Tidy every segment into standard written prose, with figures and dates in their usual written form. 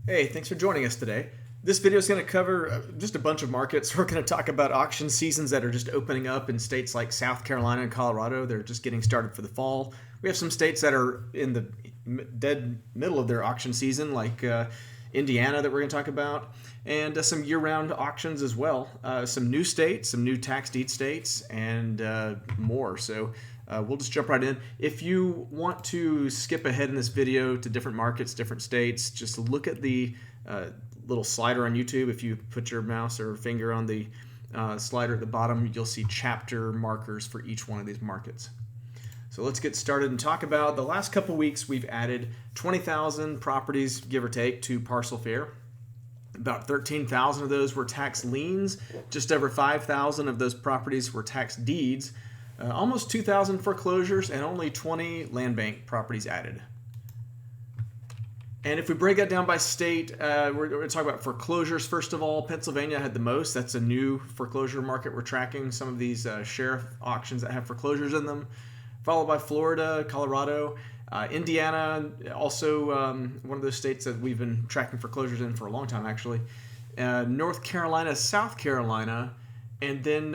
Hey, thanks for joining us today. This video is going to cover just a bunch of markets. We're going to talk about auction seasons that are just opening up in states like South Carolina and Colorado. They're just getting started for the fall. We have some states that are in the dead middle of their auction season, like Indiana, that we're going to talk about, and some year-round auctions as well. Some new states, some new tax deed states, and more. So we'll just jump right in. If you want to skip ahead in this video to different markets, different states, just look at the little slider on YouTube. If you put your mouse or finger on the slider at the bottom, you'll see chapter markers for each one of these markets. So let's get started and talk about the last couple weeks. We've added 20,000 properties, give or take, to parcel fair. About 13,000 of those were tax liens. Just over 5,000 of those properties were tax deeds. Almost 2,000 foreclosures and only 20 land bank properties added. And if we break that down by state, we're going to talk about foreclosures. First of all, Pennsylvania had the most. That's a new foreclosure market we're tracking. Some of these sheriff auctions that have foreclosures in them. Followed by Florida, Colorado, Indiana, also one of those states that we've been tracking foreclosures in for a long time, actually. North Carolina, South Carolina, and then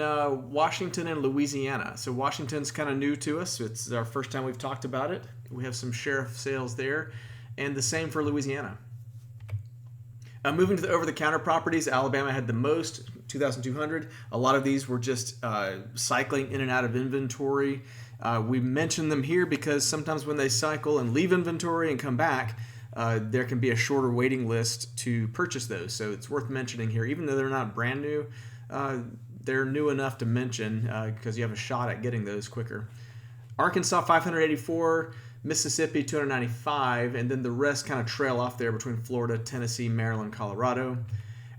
Washington and Louisiana. So Washington's kind of new to us. It's our first time we've talked about it. We have some sheriff sales there, and the same for Louisiana. Moving to the over-the-counter properties, Alabama had the most, 2,200. A lot of these were just cycling in and out of inventory. We mention them here because sometimes when they cycle and leave inventory and come back, there can be a shorter waiting list to purchase those. So it's worth mentioning here, even though they're not brand new, they're new enough to mention because you have a shot at getting those quicker. Arkansas 584, Mississippi 295, and then the rest kind of trail off there between Florida, Tennessee, Maryland, Colorado.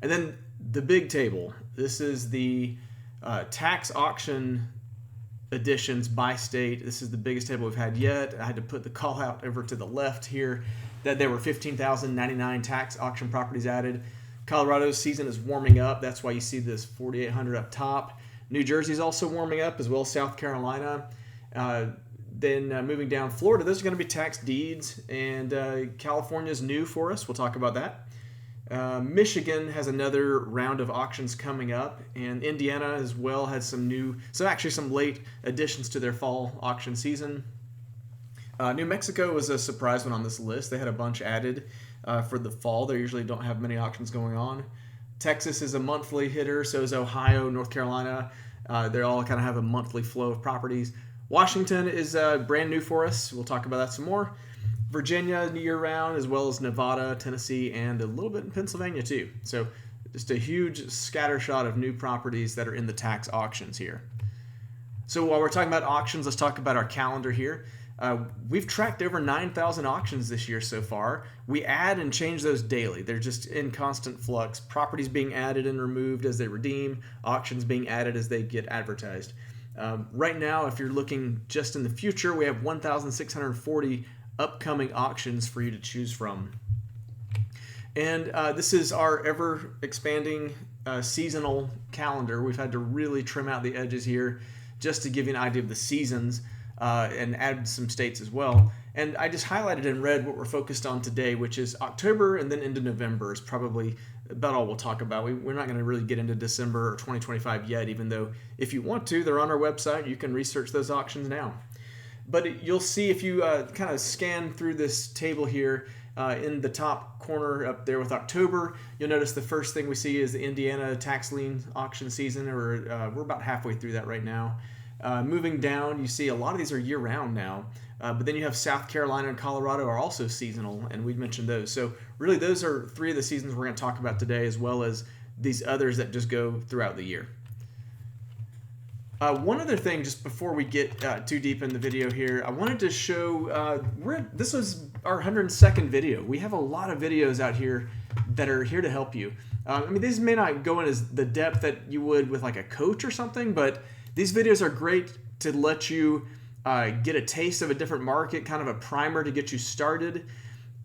And then the big table. This is the tax auction additions by state. This is the biggest table we've had yet. I had to put the call out over to the left here that there were 15,099 tax auction properties added. Colorado's season is warming up. That's why you see this 4,800 up top. New Jersey's also warming up, as well as South Carolina. Then moving down, Florida, those are going to be tax deeds, and California's new for us. We'll talk about that. Michigan has another round of auctions coming up, and Indiana as well has some late additions to their fall auction season. New Mexico was a surprise one on this list. They had a bunch added for the fall. They usually don't have many auctions going on. Texas is a monthly hitter, so is Ohio, North Carolina. They all kind of have a monthly flow of properties. Washington is brand new for us. We'll talk about that some more. Virginia year-round, as well as Nevada, Tennessee, and a little bit in Pennsylvania too. So just a huge scattershot of new properties that are in the tax auctions here. So while we're talking about auctions, let's talk about our calendar here. We've tracked over 9,000 auctions this year so far. We add and change those daily. They're just in constant flux. Properties being added and removed as they redeem, auctions being added as they get advertised. Right now, if you're looking just in the future, we have 1,640 upcoming auctions for you to choose from. And this is our ever expanding seasonal calendar. We've had to really trim out the edges here just to give you an idea of the seasons and add some states as well. And I just highlighted in red what we're focused on today, which is October and then into November is probably about all we'll talk about. We're not going to really get into December or 2025 yet, even though if you want to, they're on our website. You can research those auctions now. But you'll see if you kind of scan through this table here in the top corner up there with October, you'll notice the first thing we see is the Indiana tax lien auction season, or we're about halfway through that right now. Moving down, you see a lot of these are year-round now, but then you have South Carolina and Colorado are also seasonal, and we've mentioned those. So really those are three of the seasons we're going to talk about today, as well as these others that just go throughout the year. One other thing, just before we get too deep in the video here, I wanted to show, this was our 102nd video. We have a lot of videos out here that are here to help you. I mean, these may not go in as the depth that you would with like a coach or something, but these videos are great to let you get a taste of a different market, kind of a primer to get you started.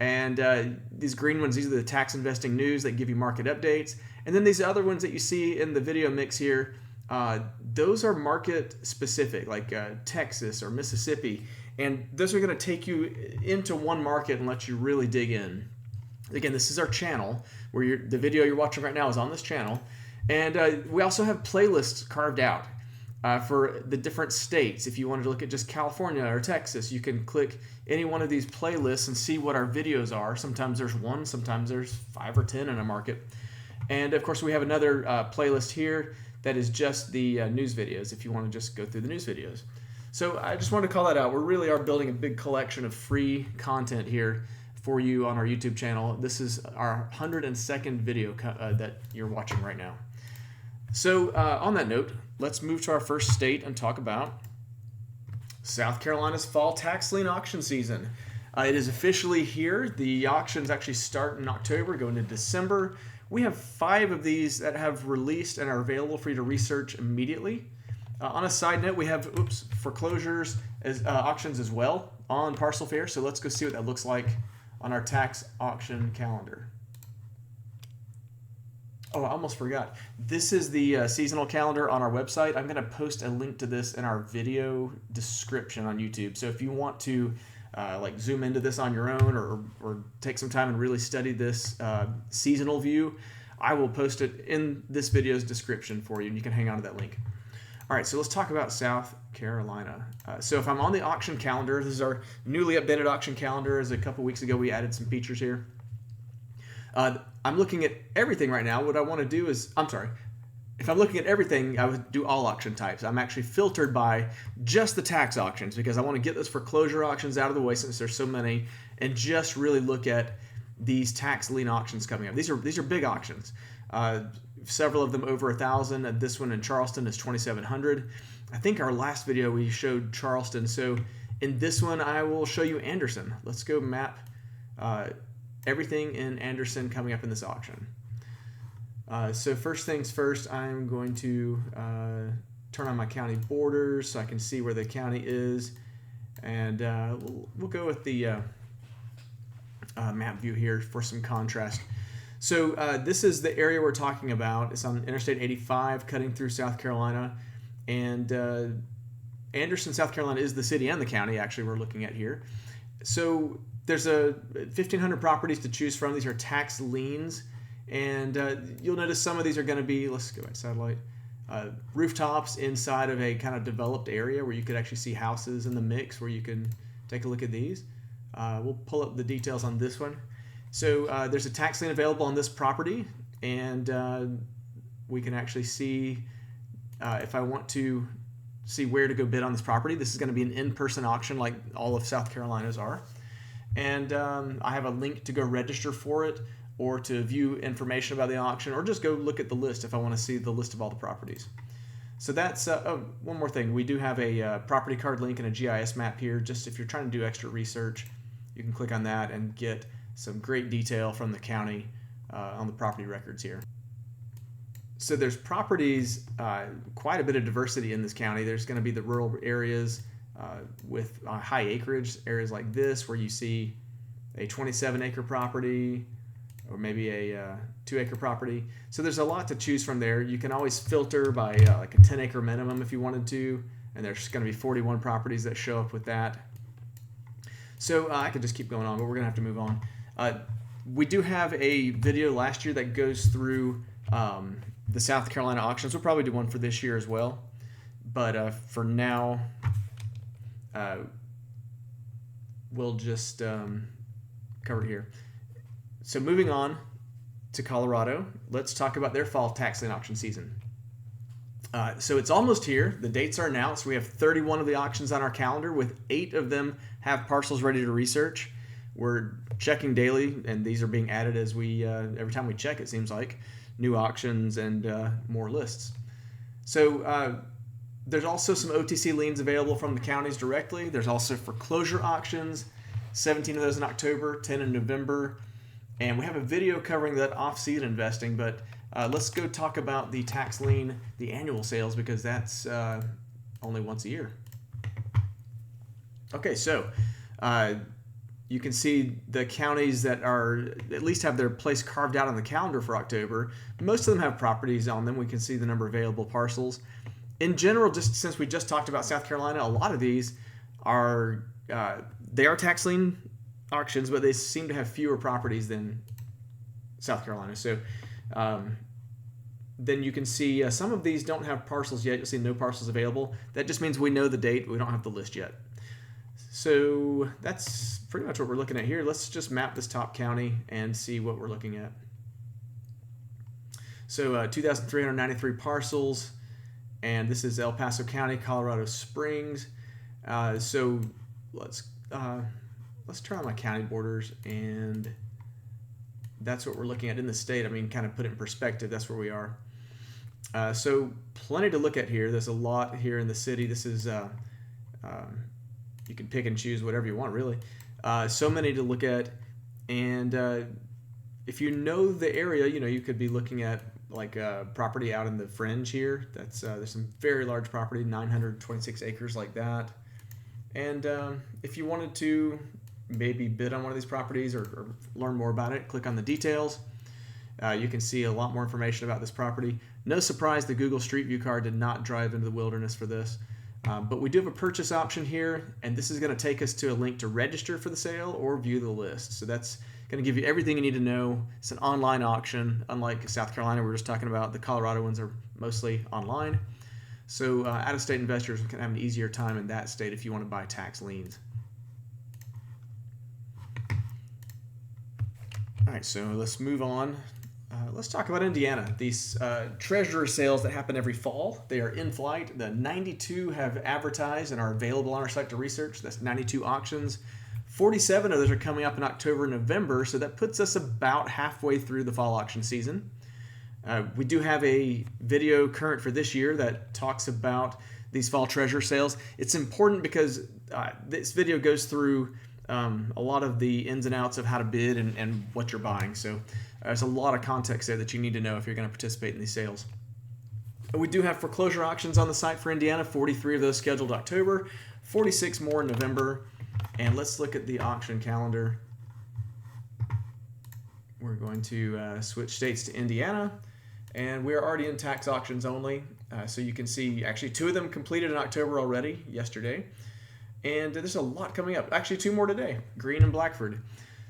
And these green ones, these are the tax investing news that give you market updates. And then these other ones that you see in the video mix here, those are market specific, like Texas or Mississippi, and those are going to take you into one market and let you really dig in. Again, this is our channel where the video you're watching right now is on this channel. And we also have playlists carved out for the different states. If you wanted to look at just California or Texas, you can click any one of these playlists and see what our videos are. Sometimes there's one, sometimes there's 5 or 10 in a market. And of course, we have another playlist here that is just the news videos if you want to just go through the news videos. So I just wanted to call that out. We really are building a big collection of free content here for you on our YouTube channel. This is our 102nd video that you're watching right now. So on that note, let's move to our first state and talk about South Carolina's fall tax lien auction season. It is officially here. The auctions actually start in October, go into December. We have 5 of these that have released and are available for you to research immediately. On a side note, we have foreclosures as auctions as well on Parcel Fair. So let's go see what that looks like on our tax auction calendar. Oh, I almost forgot. This is the seasonal calendar on our website. I'm going to post a link to this in our video description on YouTube. So if you want to like zoom into this on your own or take some time and really study this seasonal view, I will post it in this video's description for you, and you can hang on to that link. All right, so let's talk about South Carolina. So if I'm on the auction calendar, this is our newly updated auction calendar. As a couple weeks ago, we added some features here. I'm looking at everything right now. What I want to do is, if I'm looking at everything, I would do all auction types. I'm actually filtered by just the tax auctions because I want to get those foreclosure auctions out of the way since there's so many, and just really look at these tax lien auctions coming up. These are big auctions. Several of them over 1,000. This one in Charleston is 2,700. I think our last video we showed Charleston. So in this one, I will show you Anderson. Let's go map everything in Anderson coming up in this auction. So first things first, I'm going to turn on my county borders so I can see where the county is. And we'll go with the map view here for some contrast. So this is the area we're talking about. It's on Interstate 85 cutting through South Carolina. And Anderson, South Carolina is the city and the county actually we're looking at here. So there's 1,500 properties to choose from. These are tax liens. And you'll notice some of these are going to be, let's go back satellite, rooftops inside of a kind of developed area where you could actually see houses in the mix where you can take a look at these. We'll pull up the details on this one. So there's a tax lien available on this property, and we can actually see if I want to see where to go bid on this property. This is going to be an in-person auction like all of South Carolina's are. And I have a link to go register for it, or to view information about the auction, or just go look at the list if I want to see the list of all the properties. So that's, one more thing. We do have a property card link and a GIS map here. Just if you're trying to do extra research, you can click on that and get some great detail from the county on the property records here. So there's properties, quite a bit of diversity in this county. There's going to be the rural areas with high acreage, areas like this where you see a 27-acre property, or maybe a 2-acre property. So there's a lot to choose from there. You can always filter by like a 10-acre minimum if you wanted to, and there's going to be 41 properties that show up with that. So I could just keep going on, but we're going to have to move on. We do have a video last year that goes through the South Carolina auctions. We'll probably do one for this year as well. But for now, we'll just cover it here. So moving on to Colorado, let's talk about their fall tax lien auction season. So it's almost here. The dates are announced. We have 31 of the auctions on our calendar, with 8 of them have parcels ready to research. We're checking daily, and these are being added as we every time we check, it seems like, new auctions and more lists. So there's also some OTC liens available from the counties directly. There's also foreclosure auctions, 17 of those in October, 10 in November. And we have a video covering that off-season investing, but let's go talk about the tax lien, the annual sales, because that's only once a year. Okay, so you can see the counties that are at least have their place carved out on the calendar for October. Most of them have properties on them. We can see the number of available parcels. In general, just since we just talked about South Carolina, a lot of these are they are tax lien auctions, but they seem to have fewer properties than South Carolina. So then you can see some of these don't have parcels yet. You'll see no parcels available. That just means we know the date. We don't have the list yet. So that's pretty much what we're looking at here. Let's just map this top county and see what we're looking at. So 2,393 parcels, and this is El Paso County, Colorado Springs. So let's turn on my county borders, and that's what we're looking at in the state. I mean, kind of put it in perspective, that's where we are. So plenty to look at here. There's a lot here in the city. This is, you can pick and choose whatever you want, really. So many to look at. And if you know the area, you could be looking at like property out in the fringe here. That's there's some very large property, 926 acres like that. And if you wanted to maybe bid on one of these properties or learn more about it, click on the details. You can see a lot more information about this property. No surprise, the Google Street View car did not drive into the wilderness for this. But we do have a purchase option here, and this is going to take us to a link to register for the sale or view the list. So that's going to give you everything you need to know. It's an online auction, unlike South Carolina we were just talking about. The Colorado ones are mostly online. So out-of-state investors can have an easier time in that state if you want to buy tax liens. All right, so let's move on. Let's talk about Indiana. These treasurer sales that happen every fall, they are in flight. The 92 have advertised and are available on our site to research. That's 92 auctions. 47 of those are coming up in October and November, so that puts us about halfway through the fall auction season. We do have a video current for this year that talks about these fall treasurer sales. It's important because this video goes through a lot of the ins and outs of how to bid and what you're buying. So there's a lot of context there that you need to know if you're going to participate in these sales. We do have foreclosure auctions on the site for Indiana, 43 of those scheduled October, 46 more in November. And let's look at the auction calendar. We're going to switch states to Indiana, and we're already in tax auctions only. So you can see actually 2 of them completed in October already, yesterday. And there's a lot coming up. Actually 2 more today, Greene and Blackford.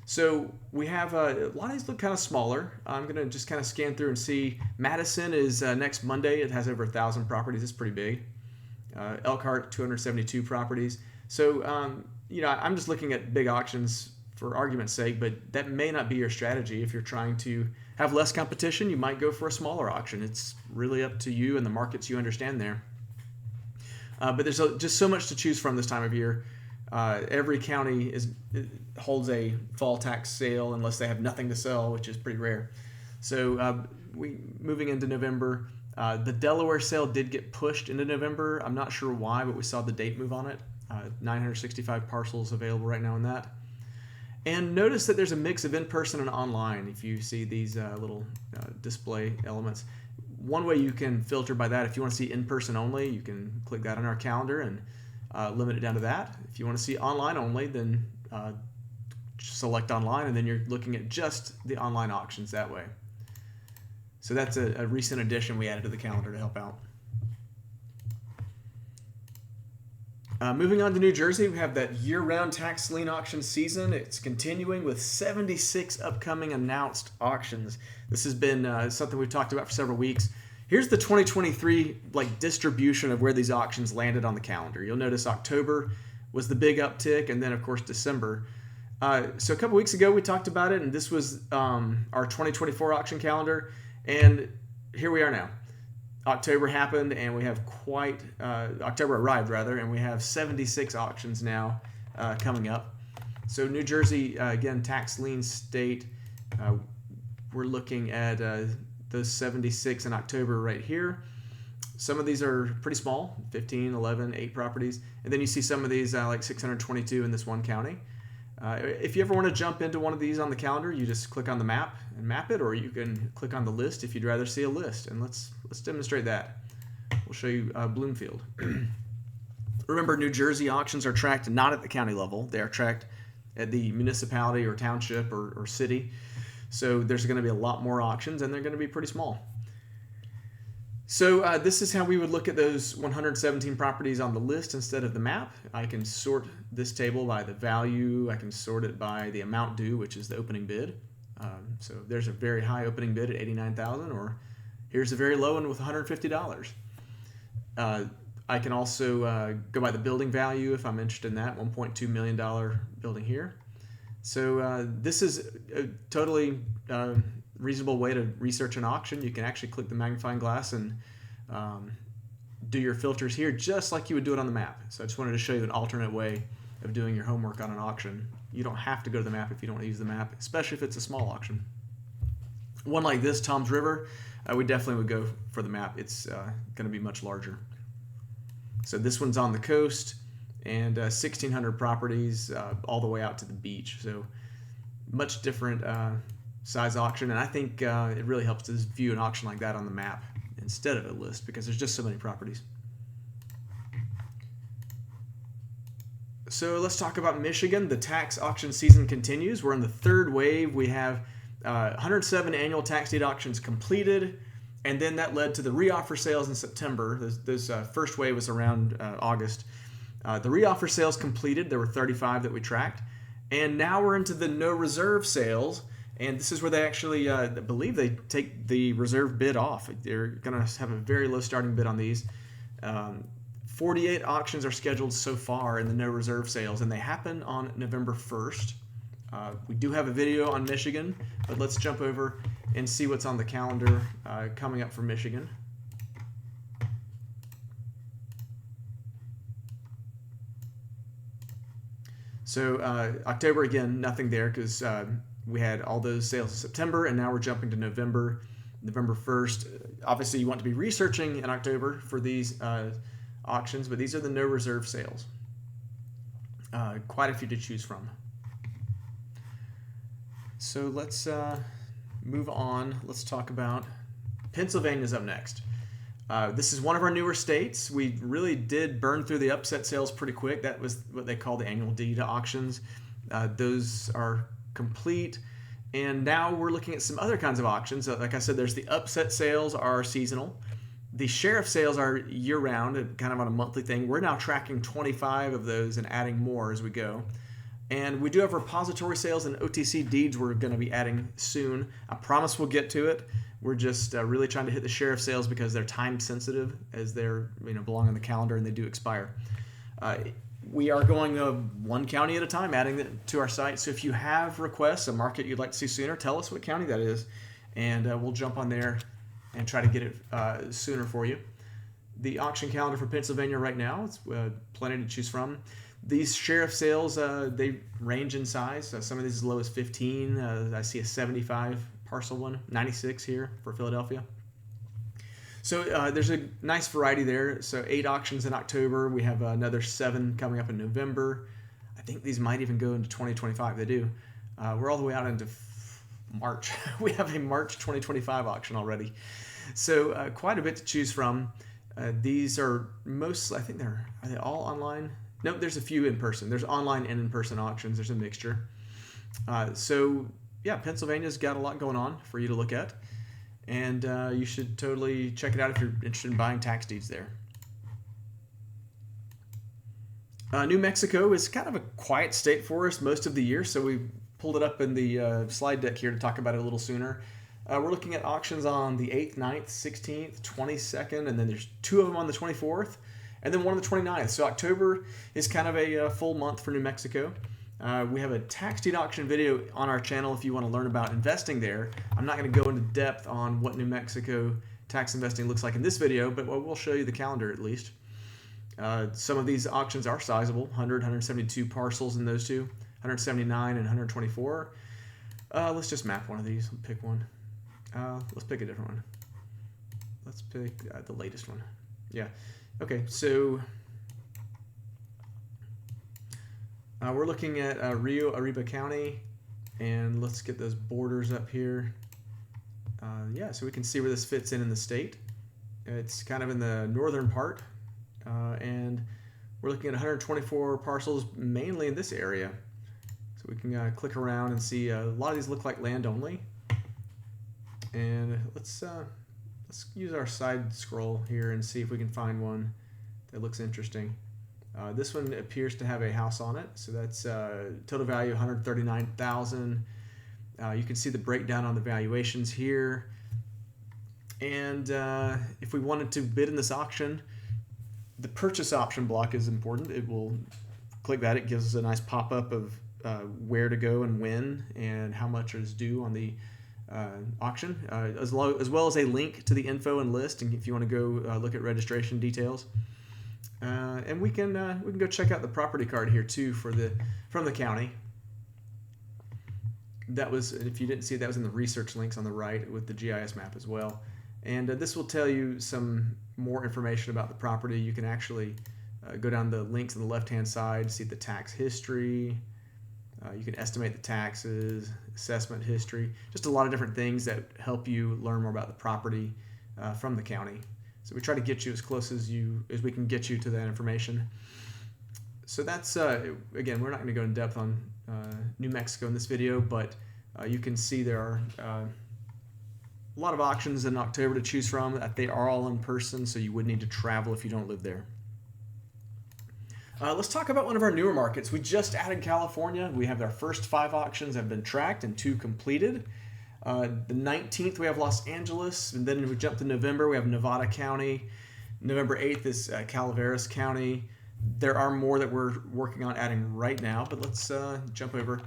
So we have a lot of these look kind of smaller. I'm going to just kind of scan through and see. Madison is next Monday. It has over 1,000 properties. It's pretty big. Elkhart, 272 properties. So, I'm just looking at big auctions for argument's sake, but that may not be your strategy. If you're trying to have less competition, you might go for a smaller auction. It's really up to you and the markets you understand there. But there's just so much to choose from this time of year. Every county holds a fall tax sale unless they have nothing to sell, which is pretty rare. So moving into November, the Delaware sale did get pushed into November. I'm not sure why, but we saw the date move on it. 965 parcels available right now in that. And notice that there's a mix of in-person and online. If you see these little display elements, one way you can filter by that, if you want to see in-person only, you can click that on our calendar and limit it down to that. If you want to see online only, then select online, and then you're looking at just the online auctions that way. So that's a recent addition we added to the calendar to help out. Moving on to New Jersey, we have that year-round tax lien auction season. It's continuing with 76 upcoming announced auctions. This has been something we've talked about for several weeks. Here's the 2023 distribution of where these auctions landed on the calendar. You'll notice October was the big uptick, and then of course December. So a couple weeks ago we talked about it, and this was our 2024 auction calendar, and here we are now. October happened, and we have October arrived rather, and we have 76 auctions now coming up. So New Jersey, again, tax lien state. We're looking at those 76 in October right here. Some of these are pretty small, 15, 11, 8 properties. And then you see some of these like 622 in this one county. If you ever want to jump into one of these on the calendar, you just click on the map and map it, or you can click on the list if you'd rather see a list. And let's demonstrate that. We'll show you Bloomfield. Remember, New Jersey auctions are tracked not at the county level. They are tracked at the municipality or township or city. So there's going to be a lot more auctions, and they're going to be pretty small. So this is how we would look at those 117 properties on the list instead of the map. I can sort this table by the value. I can sort it by the amount due, which is the opening bid. So there's a very high opening bid at $89,000, or here's a very low one with $150. I can also go by the building value if I'm interested in that, $1.2 million building here. So this is a totally reasonable way to research an auction. You can actually click the magnifying glass and do your filters here just like you would do it on the map. So I just wanted to show you an alternate way of doing your homework on an auction. You don't have to go to the map if you don't want to use the map, especially if it's a small auction. One like this, Tom's River, we definitely would go for the map. It's going to be much larger. So this one's on the coast, and 1,600 properties all the way out to the beach. So much different size auction, and I think it really helps to view an auction like that on the map instead of a list because there's just so many properties. So let's talk about Michigan. The tax auction season continues. We're in the third wave. We have 107 annual tax deed auctions completed, and then that led to the reoffer sales in September. This first wave was around August. The reoffer sales completed. There were 35 that we tracked, and now we're into the no reserve sales, and this is where they actually believe they take the reserve bid off. They're going to have a very low starting bid on these. 48 auctions are scheduled so far in the no reserve sales, and they happen on November 1st. We do have a video on Michigan, but let's jump over and see what's on the calendar coming up for Michigan. So October, again, nothing there because we had all those sales in September, and now we're jumping to November 1st. Obviously, you want to be researching in October for these auctions, but these are the no reserve sales. Quite a few to choose from. So let's move on. Let's talk about Pennsylvania's up next. This is one of our newer states. We really did burn through the upset sales pretty quick. That was what they call the annual deed auctions. Those are complete. And now we're looking at some other kinds of auctions. Like I said, there's the upset sales are seasonal. The sheriff sales are year-round, kind of on a monthly thing. We're now tracking 25 of those and adding more as we go. And we do have repository sales and OTC Deeds we're going to be adding soon. I promise we'll get to it. We're just really trying to hit the sheriff sales because they're time sensitive as they're belong on the calendar and they do expire. We are going one county at a time, adding it to our site. So if you have requests, a market you'd like to see sooner, tell us what county that is, and we'll jump on there and try to get it sooner for you. The auction calendar for Pennsylvania right now, it's plenty to choose from. These sheriff sales, they range in size. Some of these as low as 15. I see a 75 parcel one, 96 here for Philadelphia. So there's a nice variety there. So 8 auctions in October. We have another 7 coming up in November. I think these might even go into 2025. They do. We're all the way out into March. We have a March 2025 auction already. So quite a bit to choose from. These are mostly, I think are they all online? Nope, there's a few in person. There's online and in-person auctions. There's a mixture. So yeah, Pennsylvania's got a lot going on for you to look at. And you should totally check it out if you're interested in buying tax deeds there. New Mexico is kind of a quiet state for us most of the year, so we pulled it up in the slide deck here to talk about it a little sooner. We're looking at auctions on the 8th, 9th, 16th, 22nd, and then there's 2 of them on the 24th, and then 1 on the 29th. So October is kind of a full month for New Mexico. We have a tax deed auction video on our channel if you want to learn about investing there. I'm not going to go into depth on what New Mexico tax investing looks like in this video, but we'll show you the calendar at least. Some of these auctions are sizable, 100, 172 parcels in those two, 179 and 124. Let's just map one of these, pick one. Let's pick a different one. Let's pick the latest one. Yeah, okay, so we're looking at Rio Arriba County, and let's get those borders up here. Yeah, so we can see where this fits in the state. It's kind of in the northern part, and we're looking at 124 parcels, mainly in this area. So we can click around and see a lot of these look like land only. And let's use our side scroll here and see if we can find one that looks interesting. This one appears to have a house on it, so that's total value $139,000. You can see the breakdown on the valuations here. And if we wanted to bid in this auction, the purchase option block is important. It will click that. It gives us a nice pop-up of where to go and when and how much is due on the auction, as well as a link to the info and list, and if you want to go look at registration details. And we can go check out the property card here too from the county. That was, if you didn't see, that was in the research links on the right with the GIS map as well. And this will tell you some more information about the property. You can actually go down the links on the left-hand side, see the tax history. You can estimate the taxes, assessment history, just a lot of different things that help you learn more about the property from the county. So we try to get you as close as we can get you to that information. So that's, again, we're not going to go in depth on New Mexico in this video, but you can see there are a lot of auctions in October to choose from. They are all in person, so you would need to travel if you don't live there. Let's talk about one of our newer markets. We just added California. We have our first 5 auctions have been tracked and 2 completed. The 19th we have Los Angeles, and then we jump to November. We have Nevada County. November 8th is Calaveras County. There are more that we're working on adding right now, but let's jump over.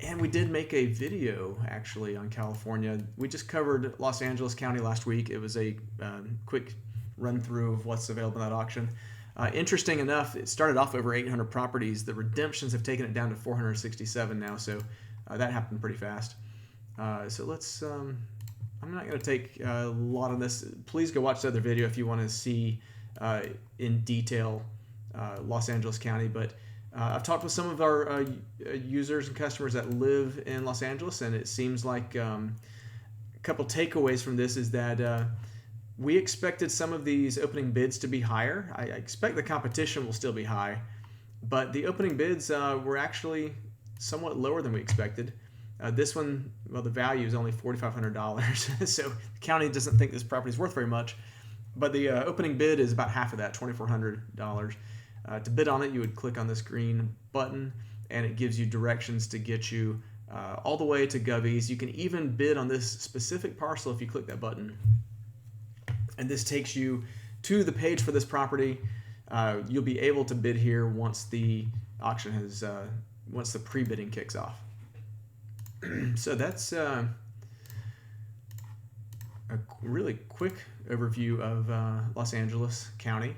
And we did make a video actually on California. We just covered Los Angeles County last week. It was a quick run through of what's available in that auction. Interesting enough, it started off over 800 properties. The redemptions have taken it down to 467 now, so that happened pretty fast. So let's, I'm not going to take a lot on this. Please go watch the other video if you want to see in detail Los Angeles County. But I've talked with some of our users and customers that live in Los Angeles, and it seems like a couple takeaways from this is that we expected some of these opening bids to be higher. I expect the competition will still be high, but the opening bids were actually somewhat lower than we expected. This one, well, the value is only $4,500, so the county doesn't think this property is worth very much, but the opening bid is about half of that, $2,400. To bid on it, you would click on this green button, and it gives you directions to get you all the way to Govies. You can even bid on this specific parcel if you click that button. And this takes you to the page for this property. You'll be able to bid here once the auction has, once the pre-bidding kicks off. So that's a really quick overview of Los Angeles County.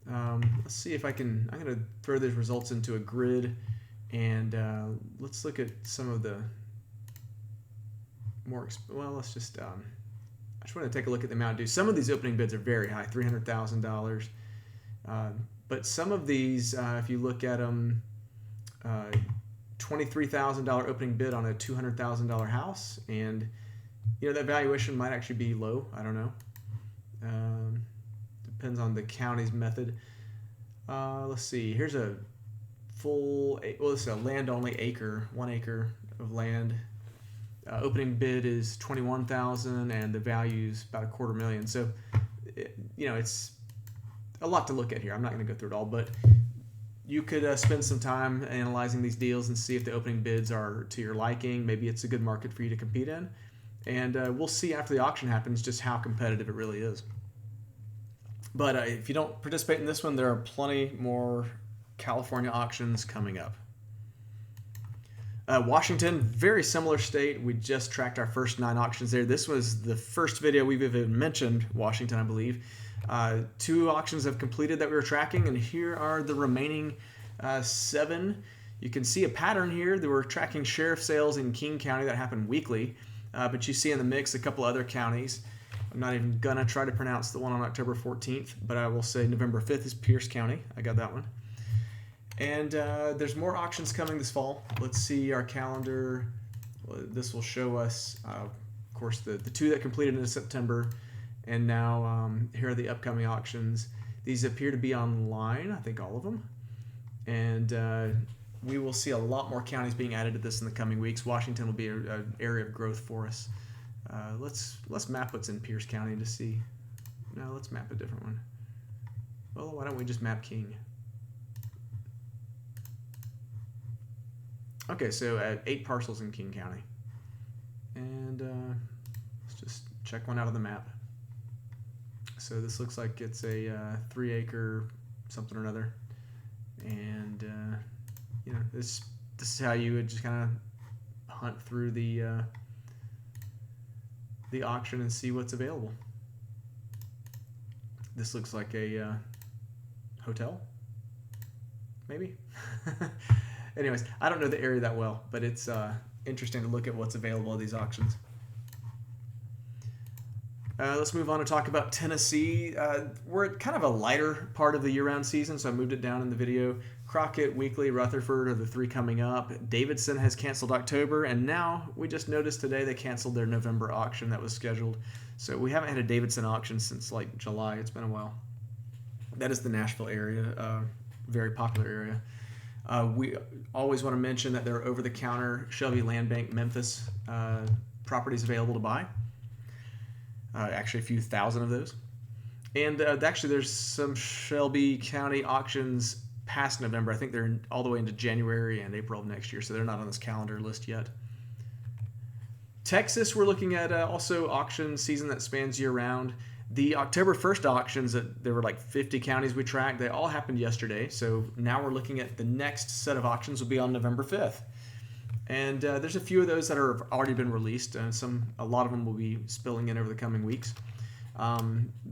Let's see if I'm going to throw these results into a grid, and let's look at some of the more, let's just, I just want to take a look at the amount due. Some of these opening bids are very high, $300,000. But some of these, if you look at them, $23,000 opening bid on a $200,000 house, and that valuation might actually be low. I don't know. Depends on the county's method. Let's see. Here's a this is a land-only acre, 1 acre of land. Opening bid is $21,000, and the value's about $250,000. So, it's a lot to look at here. I'm not going to go through it all, but you could spend some time analyzing these deals and see if the opening bids are to your liking. Maybe it's a good market for you to compete in, and we'll see after the auction happens just how competitive it really is. But if you don't participate in this one, there are plenty more California auctions coming up. Washington, very similar state. We just tracked our first 9 auctions there. This was the first video we've even mentioned Washington, I believe. 2 auctions have completed that we were tracking, and here are the remaining 7. You can see a pattern here. They were tracking sheriff sales in King County that happen weekly, but you see in the mix a couple other counties. I'm not even going to try to pronounce the one on October 14th, but I will say November 5th is Pierce County. I got that one. And there's more auctions coming this fall. Let's see our calendar. This will show us, of course, the 2 that completed in September. And now here are the upcoming auctions. These appear to be online, I think all of them. And we will see a lot more counties being added to this in the coming weeks. Washington will be an area of growth for us. Let's map what's in Pierce County to see. No, let's map a different one. Well, why don't we just map King? Okay, so 8 parcels in King County. and let's just check one out on the map. So this looks like it's a 3 acre something or another, and you know, this is how you would just kind of hunt through the auction and see what's available. This looks like a hotel, maybe. Anyways, I don't know the area that well, but it's interesting to look at what's available at these auctions. Let's move on to talk about Tennessee. We're at kind of a lighter part of the year-round season, so I moved it down in the video. Crockett, Weekly, Rutherford are the 3 coming up. Davidson has canceled October, and now we just noticed today they canceled their November auction that was scheduled. So we haven't had a Davidson auction since like July. It's been a while. That is the Nashville area, very popular area. We always want to mention that there are over-the-counter Shelby Land Bank Memphis properties available to buy. Actually, a few thousand of those. And actually, there's some Shelby County auctions past November. I think they're all the way into January and April of next year, so they're not on this calendar list yet. Texas, we're looking at also auction season that spans year-round. The October 1st auctions, there were like 50 counties we tracked. They all happened yesterday, so now we're looking at the next set of auctions will be on November 5th. And there's a few of those that have already been released, and a lot of them will be spilling in over the coming weeks.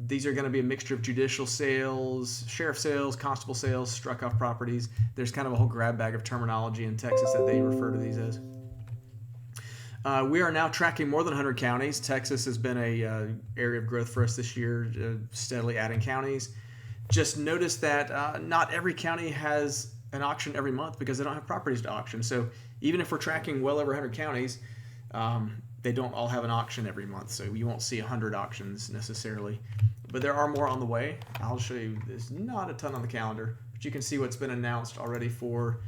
These are going to be a mixture of judicial sales, sheriff sales, constable sales, struck-off properties. There's kind of a whole grab bag of terminology in Texas that they refer to these as. We are now tracking more than 100 counties. Texas has been a area of growth for us this year, steadily adding counties. Just notice that not every county has an auction every month because they don't have properties to auction. So even if we're tracking well over 100 counties, they don't all have an auction every month. So you won't see 100 auctions necessarily. But there are more on the way. I'll show you. There's not a ton on the calendar, but you can see what's been announced already for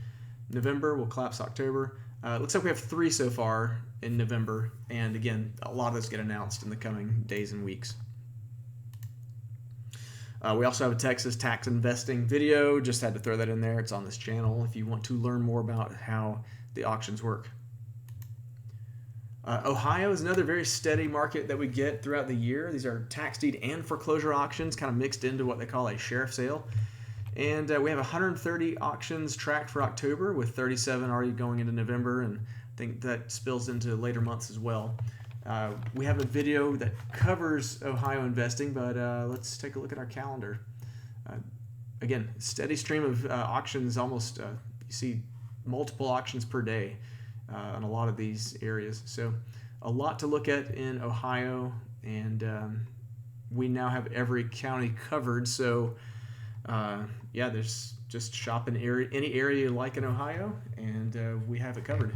November. We'll collapse October. It looks like we have 3 so far in November. And again, a lot of those get announced in the coming days and weeks. We also have a Texas tax investing video. Just had to throw that in there. It's on this channel if you want to learn more about how the auctions work. Ohio is another very steady market that we get throughout the year. These are tax deed and foreclosure auctions kind of mixed into what they call a sheriff sale. And we have 130 auctions tracked for October with 37 already going into November, and I think that spills into later months as well. We have a video that covers Ohio investing, but let's take a look at our calendar. Again, steady stream of auctions, almost you see multiple auctions per day on a lot of these areas. So a lot to look at in Ohio, and we now have every county covered. So yeah, there's just shop in any area you like in Ohio, and we have it covered.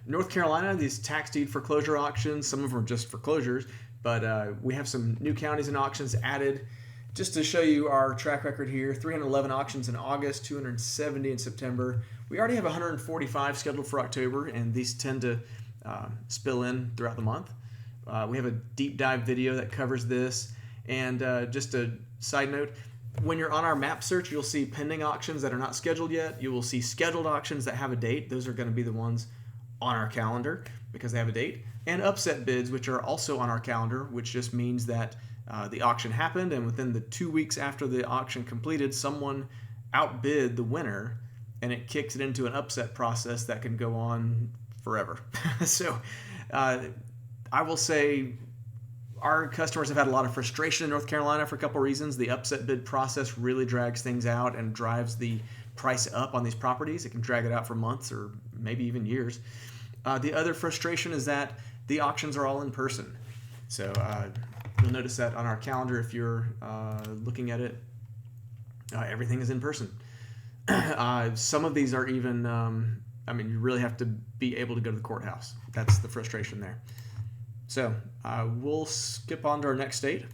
North Carolina, these tax deed foreclosure auctions, some of them are just foreclosures, but we have some new counties and auctions added. Just to show you our track record here, 311 auctions in August, 270 in September. We already have 145 scheduled for October, and these tend to spill in throughout the month. We have a deep dive video that covers this. And just a side note, when you're on our map search, you'll see pending auctions that are not scheduled yet. You will see scheduled auctions that have a date. Those are going to be the ones on our calendar because they have a date. And upset bids, which are also on our calendar, which just means that the auction happened, and within the 2 weeks after the auction completed, someone outbid the winner, and it kicks it into an upset process that can go on forever. So I will say our customers have had a lot of frustration in North Carolina for a couple reasons. The upset bid process really drags things out and drives the price up on these properties. It can drag it out for months or maybe even years. The other frustration is that the auctions are all in person. So you'll notice that on our calendar if you're looking at it, everything is in person. Some of these are even, I mean, you really have to be able to go to the courthouse. That's the frustration there. So we'll skip on to our next state.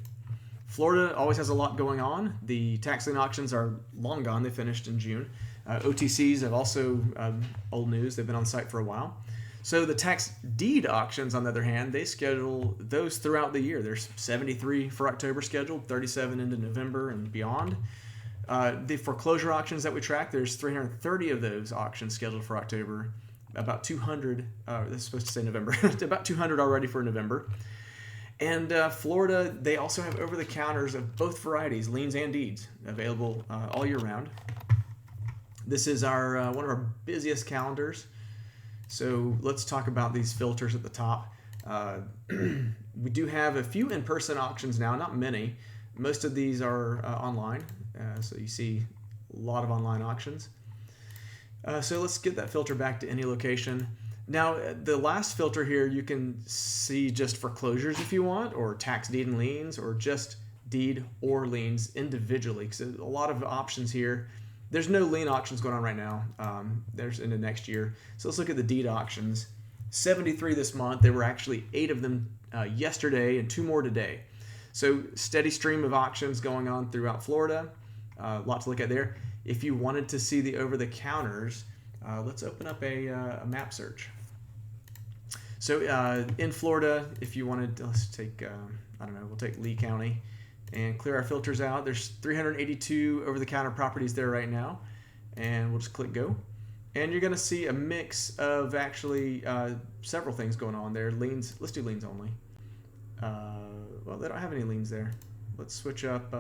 Florida always has a lot going on. The tax lien auctions are long gone. They finished in June. OTCs have also old news. They've been on site for a while. So the tax deed auctions, on the other hand, they schedule those throughout the year. There's 73 for October scheduled, 37 into November and beyond. The foreclosure auctions that we track, there's 330 of those auctions scheduled for October about 200. This is supposed to say November. About 200 already for November. And Florida, they also have over-the-counters of both varieties, liens and deeds, available all year round. This is our one of our busiest calendars. So let's talk about these filters at the top. We do have a few in-person auctions now, not many. Most of these are online, so you see a lot of online auctions. So let's get that filter back to any location. Now, the last filter here, you can see just foreclosures if you want, or tax deed and liens, or just deed or liens individually, because a lot of options here. There's no lien auctions going on right now. There's into next year. So let's look at the deed auctions. 73 this month. There were actually 8 of them yesterday and 2 more today. So steady stream of auctions going on throughout Florida. A lot to look at there. If you wanted to see the over-the-counters, let's open up a map search. So in Florida, if you wanted, let's take, I don't know, we'll take Lee County and clear our filters out. There's 382 over-the-counter properties there right now, and we'll just click go. And you're going to see a mix of actually several things going on there. Liens, let's do liens only. Well, they don't have any liens there. Let's switch up.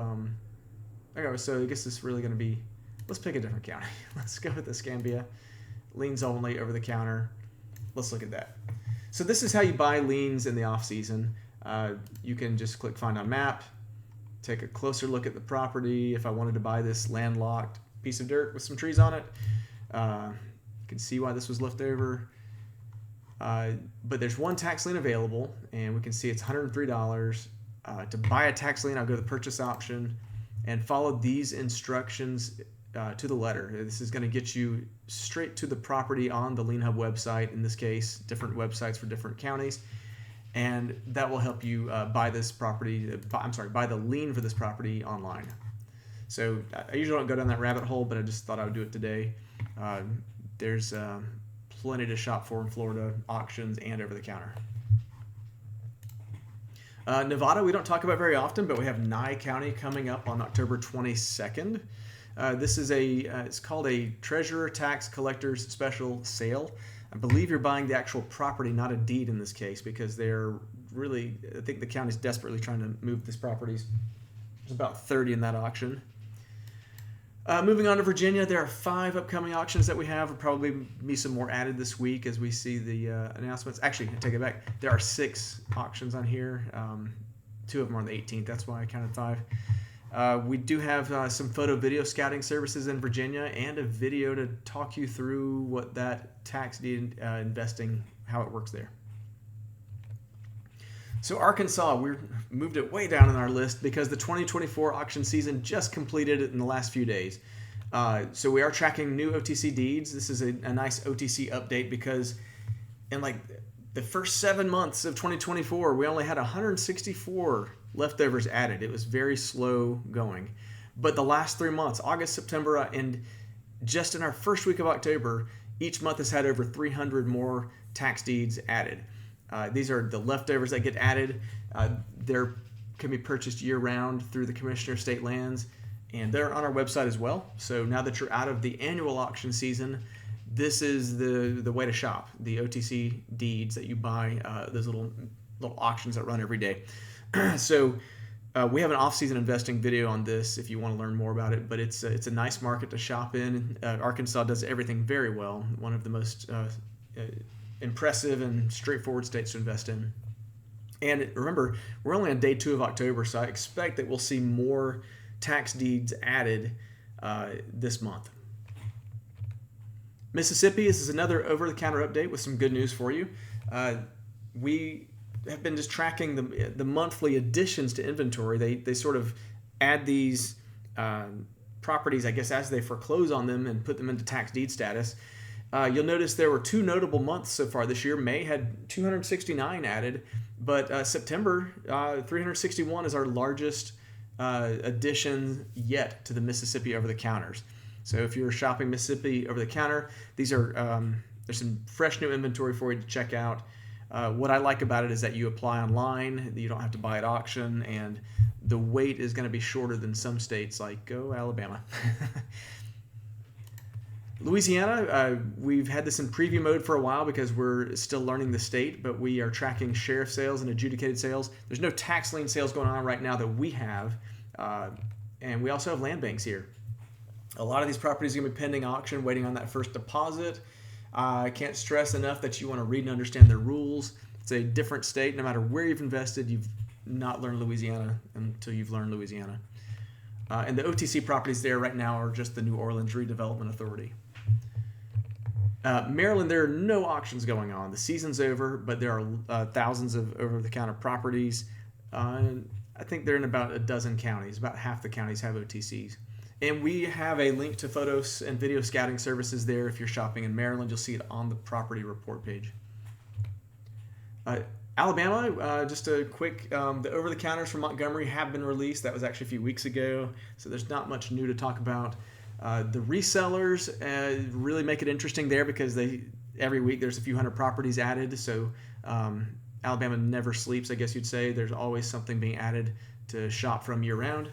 Okay, so I guess this is really going to be, let's pick a different county. Let's go with Escambia. Liens only, over the counter. Let's look at that. So this is how you buy liens in the off season. You can just click find on map, take a closer look at the property. If I wanted to buy this landlocked piece of dirt with some trees on it, you can see why this was left over. But there's one tax lien available, and we can see it's $103. To buy a tax lien, I'll go to the purchase option and follow these instructions to the letter. This is going to get you straight to the property on the Lien Hub website, in this case, different websites for different counties, and that will help you buy this property, buy the lien for this property online. So I usually don't go down that rabbit hole, but I just thought I would do it today. There's plenty to shop for in Florida, auctions and over the counter. Nevada, we don't talk about very often, but we have Nye County coming up on October 22nd. This is it's called a Treasurer Tax Collectors Special Sale. I believe you're buying the actual property, not a deed in this case, because they're really, I think the county's desperately trying to move these properties. There's about 30 in that auction. Moving on to Virginia, there are 5 upcoming auctions that we have. There'll probably be some more added this week as we see the announcements. Actually, I take it back. There are 6 auctions on here. 2 of them are on the 18th. That's why I counted 5. We do have some photo video scouting services in Virginia and a video to talk you through what that tax deed investing, how it works there. So Arkansas, we moved it way down on our list because the 2024 auction season just completed in the last few days. So we are tracking new OTC deeds. This is a nice OTC update because in like the first 7 months of 2024, we only had 164 leftovers added. It was very slow going. But the last 3 months, August, September, and just in our first week of October, each month has had over 300 more tax deeds added. These are the leftovers that get added. They can be purchased year-round through the Commissioner of State Lands, and they're on our website as well. So now that you're out of the annual auction season, this is the way to shop. The OTC deeds that you buy, those little auctions that run every day. So we have an off-season investing video on this if you want to learn more about it, but it's a nice market to shop in. Arkansas does everything very well. One of the most impressive and straightforward states to invest in. And remember, we're only on day 2 of October, so I expect that we'll see more tax deeds added this month. Mississippi, this is another over-the-counter update with some good news for you. We have been just tracking the monthly additions to inventory. They sort of add these properties, I guess, as they foreclose on them and put them into tax deed status. You'll notice there were 2 notable months so far this year. May had 269 added, but September, 361 is our largest addition yet to the Mississippi over-the-counters. So if you're shopping Mississippi over-the-counter, these are there's some fresh new inventory for you to check out. What I like about it is that you apply online, you don't have to buy at auction, and the wait is going to be shorter than some states like, Alabama. Louisiana, we've had this in preview mode for a while because we're still learning the state, but we are tracking sheriff sales and adjudicated sales. There's no tax lien sales going on right now that we have, and we also have land banks here. A lot of these properties are going to be pending auction, waiting on that first deposit. I can't stress enough that you want to read and understand their rules. It's a different state. No matter where you've invested, you've not learned Louisiana until you've learned Louisiana. And the OTC properties there right now are just the New Orleans Redevelopment Authority. Maryland, there are no auctions going on. The season's over, but there are thousands of over-the-counter properties. I think they're in about a dozen counties. About half the counties have OTCs. And we have a link to photos and video scouting services there. If you're shopping in Maryland, you'll see it on the property report page. Alabama, just a quick, the over-the-counters from Montgomery have been released. That was actually a few weeks ago, so there's not much new to talk about. The resellers really make it interesting there because every week there's a few hundred properties added, so Alabama never sleeps, I guess you'd say. There's always something being added to shop from year-round.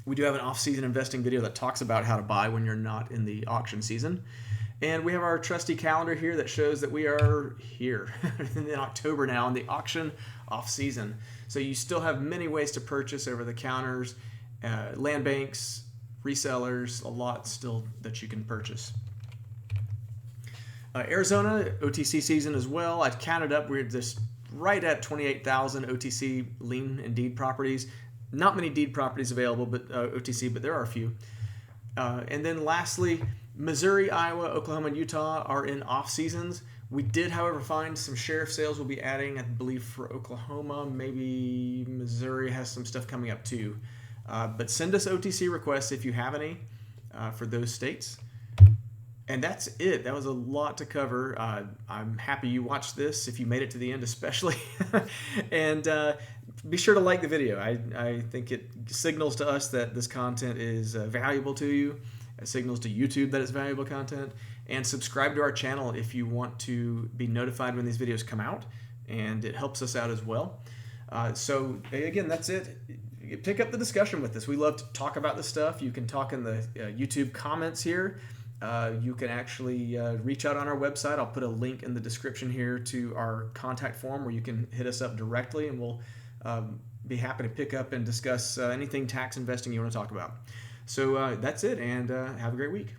We do have an off-season investing video that talks about how to buy when you're not in the auction season. And we have our trusty calendar here that shows that we are here in October now in the auction off-season. So you still have many ways to purchase over the counters, land banks, resellers, a lot still that you can purchase. Arizona, OTC season as well. I counted up, we're just right at 28,000 OTC lien and deed properties. Not many deed properties available, but OTC, but there are a few. And then lastly, Missouri, Iowa, Oklahoma, and Utah are in off seasons. We did, however, find some sheriff sales we'll be adding, I believe, for Oklahoma. Maybe Missouri has some stuff coming up too. But send us OTC requests if you have any for those states. And that's it. That was a lot to cover. I'm happy you watched this, if you made it to the end especially. And be sure to like the video. I think it signals to us that this content is valuable to you. It signals to YouTube that it's valuable content. And subscribe to our channel if you want to be notified when these videos come out. And it helps us out as well. So again, that's it. Pick up the discussion with us. We love to talk about this stuff. You can talk in the YouTube comments here. You can actually reach out on our website. I'll put a link in the description here to our contact form where you can hit us up directly, and we'll be happy to pick up and discuss anything tax investing you want to talk about. So that's it, and have a great week.